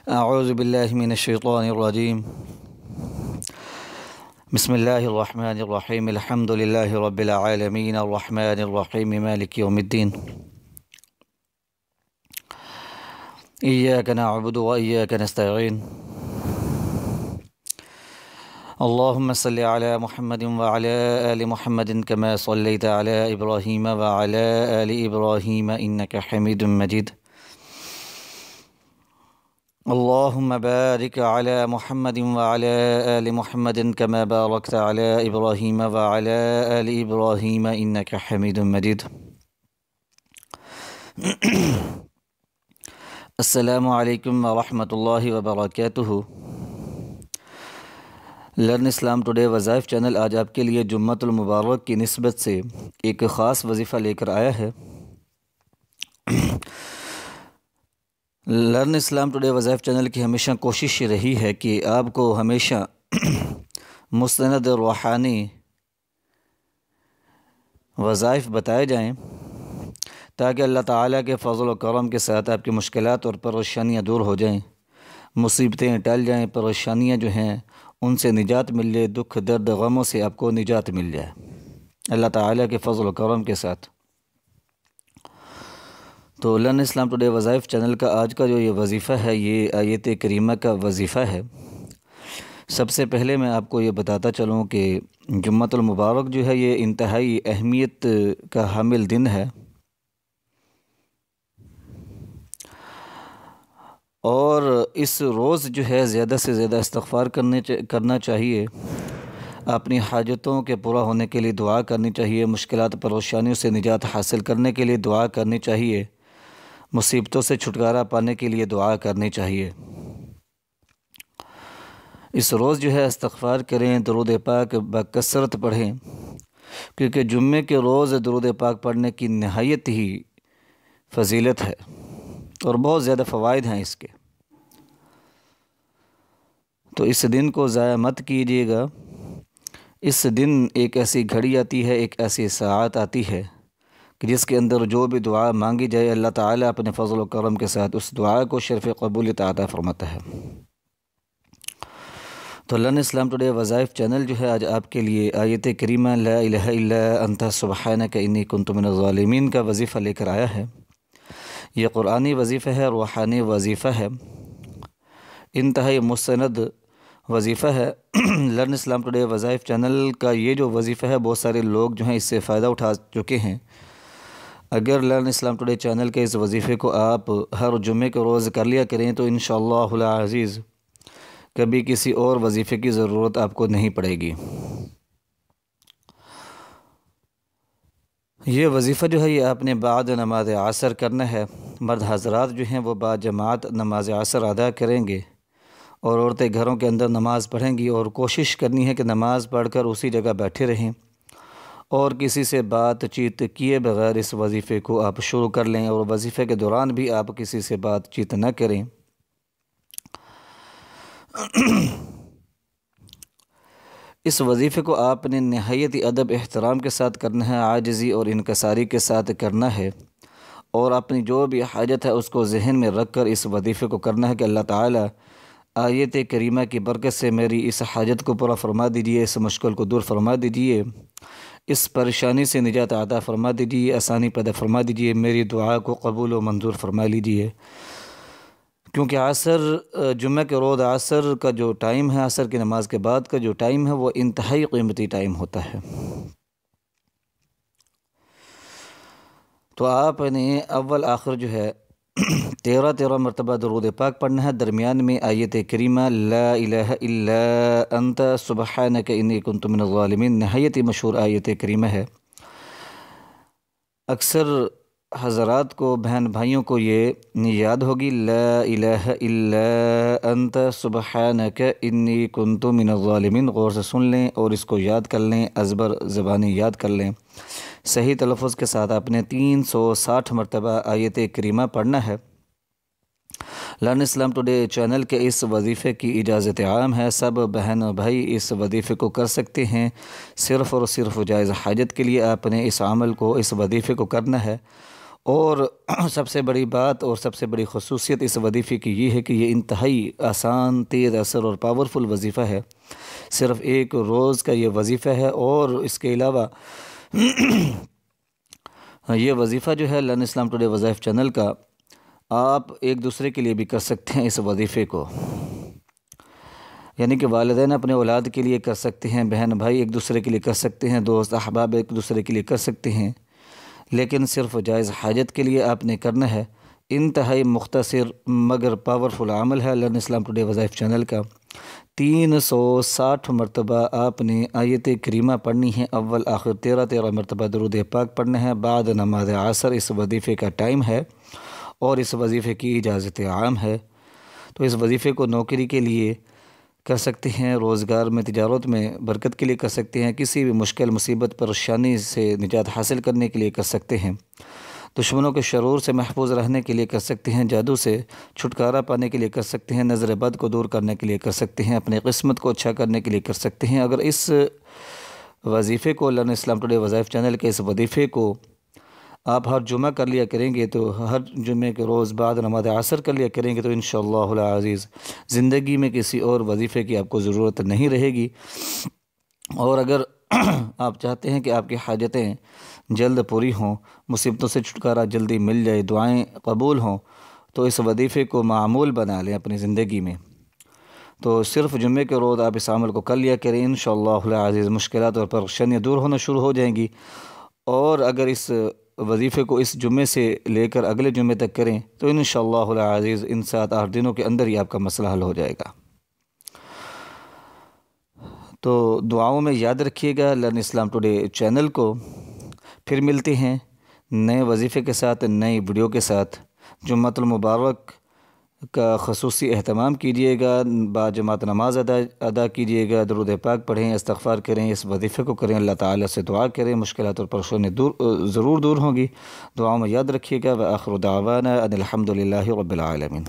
اعوذ باللہ من الشیطان الرجیم بسم اللہ الرحمن الرحیم الحمد للہ رب العالمین الرحمن الرحیم مالک یوم الدین ایاک نعبد و ایاک نستعین اللہم صلی علی محمد وعلی آل محمد کما صلیت علی ابراہیم وعلی آل ابراہیم انک حمید مجید اللهم بارك على محمد وعلى آل محمد كما باركت على إبراهيم وعلى آل إبراهيم إنك حميد مجيد السلام علیکم ورحمۃ اللہ وبرکاتہ۔ لرن اسلام ٹوڈے وظائف چینل آج آپ کے لیے جمعۃ المبارک کی نسبت سے ایک خاص وظیفہ لے کر آیا ہے۔ لرن اسلام ٹوڈے وظائف چینل کی ہمیشہ کوشش رہی ہے کہ آپ کو ہمیشہ مستند روحانی وظائف بتائے جائیں تاکہ اللہ تعالیٰ کے فضل و کرم کے ساتھ آپ کی مشکلات اور پریشانیاں دور ہو جائیں، مصیبتیں ٹل جائیں، پریشانیاں جو ہیں ان سے نجات مل جائے، دکھ درد غموں سے آپ کو نجات مل جائے اللہ تعالیٰ کے فضل و کرم کے ساتھ۔ تو لرن اسلام ٹوڈے وظائف چینل کا آج کا جو یہ وظیفہ ہے یہ آیت کریمہ کا وظیفہ ہے۔ سب سے پہلے میں آپ کو یہ بتاتا چلوں کہ جمعۃ المبارک جو ہے یہ انتہائی اہمیت کا حامل دن ہے، اور اس روز جو ہے زیادہ سے زیادہ استغفار کرنا چاہیے، اپنی حاجتوں کے پورا ہونے کے لیے دعا کرنی چاہیے، مشکلات پریشانیوں سے نجات حاصل کرنے کے لیے دعا کرنی چاہیے، مصیبتوں سے چھٹکارا پانے کے لیے دعا کرنی چاہیے۔ اس روز جو ہے استغفار کریں، درود پاک بکثرت پڑھیں، کیونکہ جمعے کے روز درود پاک پڑھنے کی نہایت ہی فضیلت ہے اور بہت زیادہ فوائد ہیں اس کے۔ تو اس دن کو ضائع مت کیجیے گا۔ اس دن ایک ایسی گھڑی آتی ہے، ایک ایسی ساعت آتی ہے کہ جس کے اندر جو بھی دعا مانگی جائے اللہ تعالیٰ اپنے فضل و کرم کے ساتھ اس دعا کو شرف قبولیت عطا فرماتا ہے۔ تو لرن اسلام ٹوڈے وظائف چینل جو ہے آج آپ کے لیے آیت کریمہ لا الہ الا انت سبحانک انی کنت من الظالمین کا وظیفہ لے کر آیا ہے۔ یہ قرآنی وظیفہ ہے، روحانی وظیفہ ہے، انتہائی مستند وظیفہ ہے۔ لرن اسلام ٹوڈے وظائف چینل کا یہ جو وظیفہ ہے بہت سارے لوگ جو ہیں اس سے فائدہ اٹھا چکے ہیں۔ اگر لرن اسلام ٹوڈے چینل کے اس وظیفے کو آپ ہر جمعے کے روز کر لیا کریں تو انشاءاللہ العزیز کبھی کسی اور وظیفے کی ضرورت آپ کو نہیں پڑے گی۔ یہ وظیفہ جو ہے یہ آپ نے بعد نماز عصر کرنا ہے۔ مرد حضرات جو ہیں وہ با جماعت نماز عصر ادا کریں گے اور عورتیں گھروں کے اندر نماز پڑھیں گی، اور کوشش کرنی ہے کہ نماز پڑھ کر اسی جگہ بیٹھے رہیں اور کسی سے بات چیت کیے بغیر اس وظیفے کو آپ شروع کر لیں، اور وظیفے کے دوران بھی آپ کسی سے بات چیت نہ کریں۔ اس وظیفے کو آپ نے نہایت ادب احترام کے ساتھ کرنا ہے، عاجزی اور انکساری کے ساتھ کرنا ہے، اور اپنی جو بھی حاجت ہے اس کو ذہن میں رکھ کر اس وظیفے کو کرنا ہے کہ اللہ تعالیٰ آیت کریمہ کی برکت سے میری اس حاجت کو پورا فرما دیجیے، اس مشکل کو دور فرما دیجیے، اس پریشانی سے نجات عطا فرما دیجیے، آسانی پیدا فرما دیجیے، میری دعا کو قبول و منظور فرما لیجیے۔ کیونکہ عصر جمعہ کے روز عصر کا جو ٹائم ہے، عصر کی نماز کے بعد کا جو ٹائم ہے وہ انتہائی قیمتی ٹائم ہوتا ہے۔ تو آپ نے اول آخر جو ہے 13 مرتبہ درود پاک پڑھنا ہے، درمیان میں آیت کریمہ لا الہ الا انت سبحانک انی کنت من الظالمین نہایت ہی مشہور آیت کریمہ ہے۔ اکثر حضرات کو، بہن بھائیوں کو یہ یاد ہوگی لا الہ الا انت سبحانک انی کنت من الظالمین۔ غور سے سن لیں اور اس کو یاد کر لیں، ازبر زبانی یاد کر لیں۔ صحیح تلفظ کے ساتھ آپ نے 360 مرتبہ آیت کریمہ پڑھنا ہے۔ لرن اسلام ٹوڈے چینل کے اس وظیفے کی اجازت عام ہے، سب بہن و بھائی اس وظیفے کو کر سکتے ہیں، صرف اور صرف جائز حاجت کے لیے آپ نے اس عمل کو، اس وظیفے کو کرنا ہے، اور سب سے بڑی بات اور سب سے بڑی خصوصیت اس وظیفے کی یہ ہے کہ یہ انتہائی آسان، تیز اثر اور پاورفل وظیفہ ہے۔ صرف ایک روز کا یہ وظیفہ ہے، اور اس کے علاوہ یہ وظیفہ جو ہے لرن اسلام ٹوڈے وظائف چینل کا، آپ ایک دوسرے کے لیے بھی کر سکتے ہیں اس وظیفے کو، یعنی کہ والدین اپنے اولاد کے لیے کر سکتے ہیں، بہن بھائی ایک دوسرے کے لیے کر سکتے ہیں، دوست احباب ایک دوسرے کے لیے کر سکتے ہیں، لیکن صرف جائز حاجت کے لیے آپ نے کرنا ہے۔ انتہائی مختصر مگر پاورفل عمل ہے لرن اسلام ٹوڈے وظائف چینل کا۔ 360 مرتبہ آپ نے آیت کریمہ پڑھنی ہے، اول آخر 13 مرتبہ درود پاک پڑھنا ہے۔ بعد نماز عصر اس وظیفے کا ٹائم ہے، اور اس وظیفے کی اجازت عام ہے۔ تو اس وظیفے کو نوکری کے لیے کر سکتے ہیں، روزگار میں، تجارت میں برکت کے لیے کر سکتے ہیں، کسی بھی مشکل مصیبت پریشانی سے نجات حاصل کرنے کے لیے کر سکتے ہیں، دشمنوں کے شرور سے محفوظ رہنے کے لیے کر سکتے ہیں، جادو سے چھٹکارا پانے کے لیے کر سکتے ہیں، نظر بد کو دور کرنے کے لیے کر سکتے ہیں، اپنی قسمت کو اچھا کرنے کے لیے کر سکتے ہیں۔ اگر اس وظیفے کو لرن اسلام ٹوڈے وظائف چینل کے اس وظیفے کو آپ ہر جمعہ کر لیا کریں گے، تو ہر جمعے کے روز بعد نماز عصر کر لیا کریں گے، تو انشاءاللہ العزیز زندگی میں کسی اور وظیفے کی آپ کو ضرورت نہیں رہے گی۔ اور اگر آپ چاہتے ہیں کہ آپ کی حاجتیں جلد پوری ہوں، مصیبتوں سے چھٹکارا جلدی مل جائے، دعائیں قبول ہوں، تو اس وظیفے کو معمول بنا لیں اپنی زندگی میں۔ تو صرف جمعے کے روز آپ اس عمل کو کر لیا کریں، انشاءاللہ العزیز مشکلات اور پریشانیاں دور ہونا شروع ہو جائیں گی۔ اور اگر اس وظیفے کو اس جمعے سے لے کر اگلے جمعے تک کریں، تو انشاءاللہ العزیز ان 7-8 دنوں کے اندر ہی آپ کا مسئلہ حل ہو جائے گا۔ تو دعاؤں میں یاد رکھیے گا لرن اسلام ٹوڈے چینل کو۔ پھر ملتے ہیں نئے وظیفے کے ساتھ، نئی ویڈیو کے ساتھ۔ جمعۃ المبارک کا خصوصی اہتمام کیجیے گا، باجماعت نماز ادا کیجیے گا، درود پاک پڑھیں، استغفار کریں، اس وظیفے کو کریں، اللہ تعالیٰ سے دعا کریں، مشکلات اور پریشانی ضرور دور ہوں گی۔ دعاؤں میں یاد رکھیے گا۔ وآخر دعوانا ان الحمد للہ رب العالمین۔